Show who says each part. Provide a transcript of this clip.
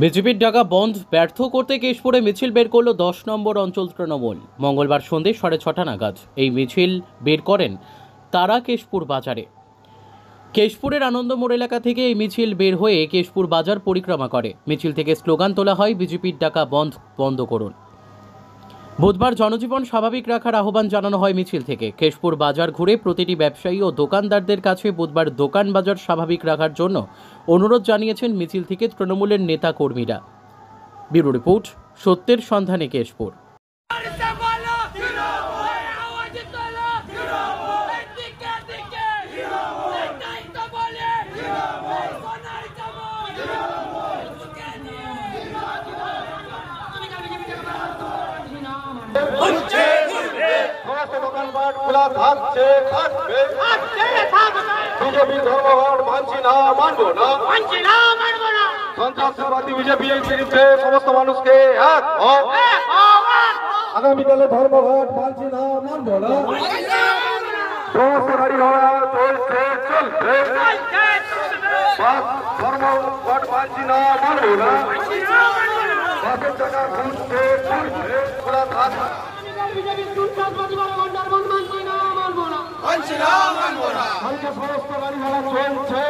Speaker 1: বিজেপির ডাকা বন্ধ ব্যর্থ করতে কেশপুরে মিছিল বের করল 10 নম্বর অঞ্চল তৃণমূল। মঙ্গলবার সন্ধ্যে 6:30 নাগাদ এই মিছিল বের করেন তারা কেশপুর বাজারে। কেশপুরের আনন্দমোড় এলাকা থেকে এই মিছিল বের হয়ে কেশপুর বাজার পরিক্রমা করে। মিছিল থেকে স্লোগান তোলা হয়, বিজেপির ডাকা বন্ধ বন্ধ করুন। বুধবার জনজীবন স্বাভাবিক রাখার আহ্বান জানানো হয় মিছিল থেকে। কেশপুর বাজার ঘুরে প্রতিটি ব্যবসায়ী ও দোকানদারদের কাছে বুধবার দোকান বাজার স্বাভাবিক রাখার জন্য অনুরোধ জানিয়েছেন মিছিল থেকে তৃণমূলের নেতা কর্মীরা। ব্যুরো রিপোর্ট, সত্যের সন্ধানে কেশপুর।
Speaker 2: দোকানপাট খোলা থাকছে, থাকবে, বিজেপি ধর্মঘট মানছি না, মানবো না, সন্ত্রাসবাদী বিজেপির বিরুদ্ধে সমস্ত মানুষকে এক হও। আগামীকালে ধর্মঘট মানছি না, মানবো না, সমস্ত গাড়ি ঘোড়া চলছে, চলবে, ধর্মঘট মানছি না, মানবো না, বাসের টাকা ঘুরছে, ঘুরছে, খোলা থাকছে। সমস্ত গাড়ি ঘোড়া চলছে।